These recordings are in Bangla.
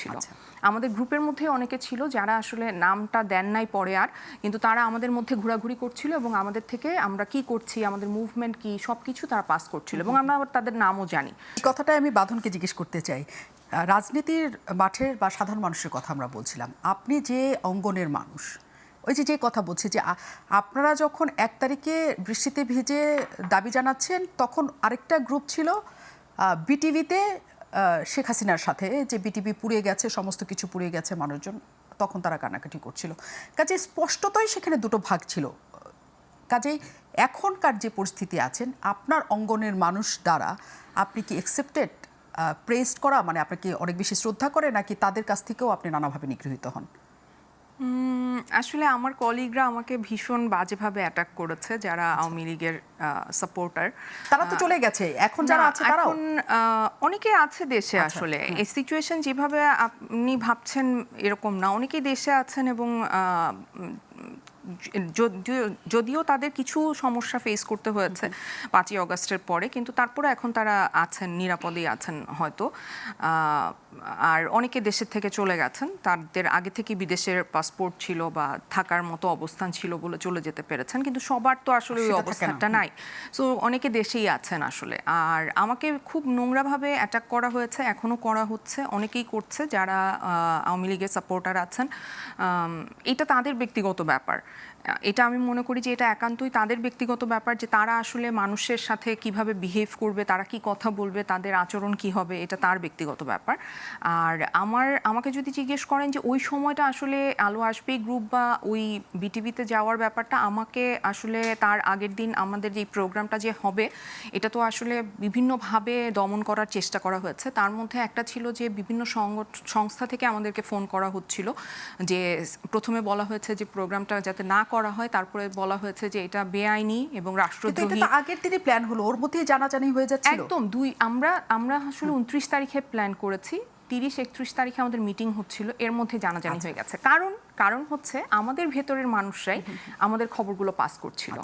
ছিল। আমাদের গ্রুপের মধ্যে অনেকে ছিল যারা আসলে নামটা দেন নাই পরে আর, কিন্তু তারা আমাদের মধ্যে ঘোরাঘুরি করছিল এবং আমাদের থেকে আমরা কি করছি, আমাদের মুভমেন্ট কি, সবকিছু তারা পাস করছিল এবং আমরা আবার তাদের নামও জানি। এই কথাটাই আমি বাঁধনকে জিজ্ঞেস করতে চাই। রাজনীতির মাঠের বা সাধারণ মানুষের কথা আমরা বলছিলাম, আপনি যে অঙ্গনের মানুষ, ওই যে কথা বলছি যে আপনারা যখন 1 তারিখে বৃষ্টিতে ভিজে দাবি জানাচ্ছেন, তখন আরেকটা গ্রুপ ছিল বিটিভিতে শেখ হাসিনার সাথে, যে বিটিভি পুড়ে গেছে, সমস্ত কিছু পুড়ে গেছে, মানুষজন তখন তারা কান্নাকাটি করছিল। কাজে স্পষ্টতই সেখানে দুটো ভাগ ছিল। কাজেই এখনকার যে পরিস্থিতি আছেন, আপনার অঙ্গনের মানুষ দ্বারা আপনি কি অ্যাকসেপ্টেড, প্রেসড করা, মানে আপনাকে অনেক বেশি শ্রদ্ধা করে, নাকি তাদের কাছ থেকেও আপনি নানাভাবে নিগৃহীত হন? আসলে আমার কলিগরা আমাকে ভীষণ বাজেভাবে অ্যাটাক করেছে, যারা আওয়ামী লীগের সাপোর্টার। তারা তো চলে গেছে, এখন যারা আছে তারাও এখন অনেকে আছে দেশে। আসলে এই সিচুয়েশন যেভাবে আপনি ভাবছেন এরকম না, অনেকেই দেশে আছেন এবং যদিও তাদের কিছু সমস্যা ফেস করতে হয়েছে 5ই অগাস্টের পরে, কিন্তু তারপরে এখন তারা আছেন, নিরাপদেই আছেন হয়তো। আর অনেকে দেশের থেকে চলে গেছেন, তাদের আগে থেকে বিদেশের পাসপোর্ট ছিল বা থাকার মতো অবস্থান ছিল বলে চলে যেতে পেরেছেন, কিন্তু সবার তো আসলে ওই অবস্থাটা নাই। সো অনেকে দেশেই আছেন আসলে। আর আমাকে খুব নোংরাভাবে অ্যাটাক করা হয়েছে, এখনও করা হচ্ছে, অনেকেই করছে যারা আওয়ামী লীগের সাপোর্টার আছেন। এটা তাদের ব্যক্তিগত ব্যাপার। এটা আমি মনে করি যে এটা একান্তই তাদের ব্যক্তিগত ব্যাপার, যে তারা আসলে মানুষের সাথে কিভাবে বিহেভ করবে, তারা কি কথা বলবে, তাদের আচরণ কি হবে, এটা তার ব্যক্তিগত ব্যাপার। আর আমাকে যদি জিজ্ঞেস করেন যে ওই সময়টা আসলে আলো আসবে গ্রুপ বা ওই বিটিভিতে যাওয়ার ব্যাপারটা, আমাকে আসলে তার আগের দিন আমাদের যে প্রোগ্রামটা যে হবে, এটা তো আসলে বিভিন্নভাবে দমন করার চেষ্টা করা হয়েছে। তার মধ্যে একটা ছিল যে বিভিন্ন সংস্থা থেকে আমাদেরকে ফোন করা হচ্ছিল, যে প্রথমে বলা হয়েছে যে প্রোগ্রামটা যাতে না করা হয়, তারপরে বলা হয়েছে যে এটা বেআইনি এবং রাষ্ট্রদ্রোহী। এটা তো আগের দিনই প্ল্যান হলো, ওর মধ্যেই জানাজানি হয়ে যাচ্ছিল। একদম আমরা আসলে 29 তারিখে প্ল্যান করেছি, 30-31 তারিখে আমাদের মিটিং হচ্ছিল, এর মধ্যে জানাজানি হয়ে গেছে। কারণ হচ্ছে আমাদের ভেতরের মানুষরাই আমাদের খবরগুলো পাস করছিল।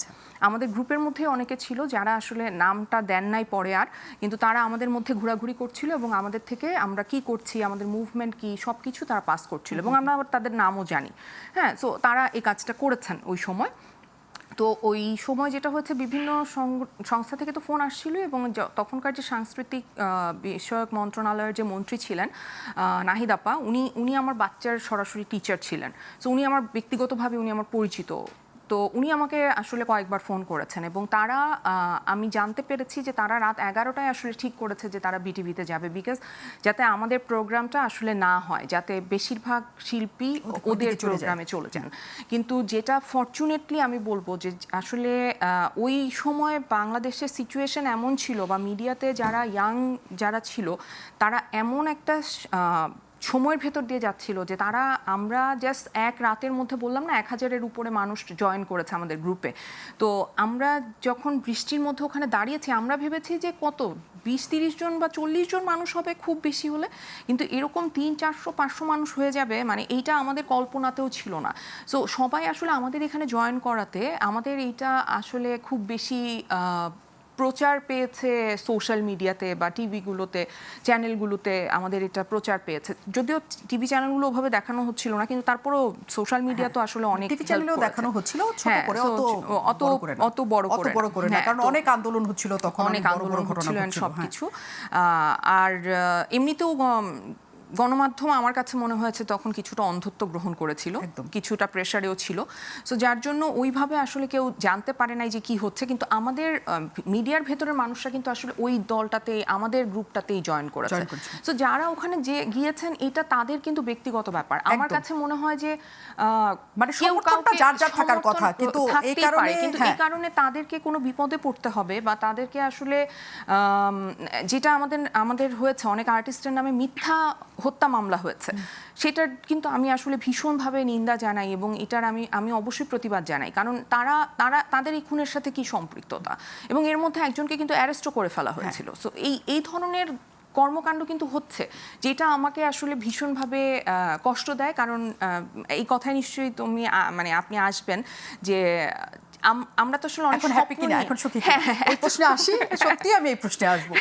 আমাদের গ্রুপের মধ্যে অনেকে ছিল যারা আসলে নামটা দেন নাই পরে আর, কিন্তু তারা আমাদের মধ্যে ঘোরাঘুরি করছিল এবং আমাদের থেকে আমরা কি করছি, আমাদের মুভমেন্ট কি, সবকিছু তারা পাস করছিল এবং আমরা আবার তাদের নামও জানি। হ্যাঁ, সো তারা এই কাজটা করেছেন ওই সময়। তো ওই সময় যেটা হচ্ছে, বিভিন্ন সংস্থা থেকে তো ফোন আসছিল এবং তখনকার যে সাংস্কৃতিক বিষয়ক মন্ত্রণালয়ের যে মন্ত্রী ছিলেন নাহিদ আপা, উনি আমার বাচ্চার সরাসরি টিচার ছিলেন। সো উনি আমার ব্যক্তিগতভাবে উনি আমার পরিচিত। তো উনি আমাকে আসলে কয়েকবার ফোন করেছেন এবং তারা, আমি জানতে পেরেছি যে তারা রাত 11টায় আসলে ঠিক করেছে যে তারা বিটিভিতে যাবে, বিকজ যাতে আমাদের প্রোগ্রামটা আসলে না হয়, যাতে বেশিরভাগ শিল্পী ওদের প্রোগ্রামে চলে যান। কিন্তু যেটা ফরচুনেটলি আমি বলবো যে আসলে ওই সময় বাংলাদেশের সিচুয়েশন এমন ছিল, বা মিডিয়াতে যারা যারা ছিল, তারা এমন একটা সময়ের ভেতর দিয়ে যাচ্ছিল যে তারা, আমরা জাস্ট এক রাতের মধ্যে বললাম না 1000-এর উপরে মানুষ জয়েন করেছে আমাদের গ্রুপে। তো আমরা যখন বৃষ্টির মধ্যে ওখানে দাঁড়িয়েছি, আমরা ভেবেছি যে কত 20-30 জন বা 40 জন মানুষ হবে খুব বেশি হলে, কিন্তু এরকম 300-400-500 মানুষ হয়ে যাবে, মানে এইটা আমাদের কল্পনাতেও ছিল না। সো সবাই আসলে আমাদের এখানে জয়েন করাতে আমাদের এইটা আসলে খুব বেশি প্রচার পেয়েছে সোশ্যাল মিডিয়াতে বা টিভিগুলোতে, চ্যানেলগুলোতে আমাদের এটা প্রচার পেয়েছে। যদিও টিভি চ্যানেলগুলো ওভাবে দেখানো হচ্ছিল না, কিন্তু তারপরেও সোশ্যাল মিডিয়া তো আসলে অনেক টিভি চ্যানেলেও দেখানো হচ্ছিল, ছোট করে, অত বড় করে না, কারণ অনেক আন্দোলন হচ্ছিল তখন, অনেক আন্দোলন হচ্ছিল সবকিছু। আর এমনিতেও গণমাধ্যম আমার কাছে মনে হয়েছে তখন কিছুটা অন্ধত্ব গ্রহণ করেছিল, কিছুটা প্রেসারেও ছিল। সো যার জন্য ওইভাবে আসলে কেউ জানতে পারে নাই যে কি হচ্ছে, কিন্তু আমাদের মিডিয়ার ভেতরের মানুষরা কিন্তু আসলে ওই দলটাতে, আমাদের গ্রুপটাতেই জয়েন করেছে। সো যারা ওখানে যে গিয়েছেন, এটা তাদের কিন্তু ব্যক্তিগত ব্যাপার। আমার কাছে মনে হয় যে মানে কেউ কাউকে যার যার থাকার কথা, কিন্তু এই কারণে তাদেরকে কোনো বিপদে পড়তে হবে, বা তাদেরকে আসলে যেটা আমাদের হয়েছে, অনেক আর্টিস্টের নামে মিথ্যা হত্যা মামলা হয়েছে, সেটার কিন্তু আমি আসলে ভীষণভাবে নিন্দা জানাই এবং এটার আমি অবশ্যই প্রতিবাদ জানাই। কারণ তাদের এই খুনের সাথে কি সম্পৃক্ততা, এবং এর মধ্যে একজনকে কিন্তু অ্যারেস্টও করে ফেলা হয়েছিল। সো এই ধরনের কর্মকাণ্ড কিন্তু হচ্ছে, যেটা আমাকে আসলে ভীষণভাবে কষ্ট দেয়। কারণ এই কথায় নিশ্চয়ই তুমি মানে আপনি আসবেন যে আমরা তো আসলে অনেক হ্যাপি কিনা, এখন সুখী কিনা, এই প্রশ্নে আসি। সত্যি আমি এই প্রশ্নে আসবো।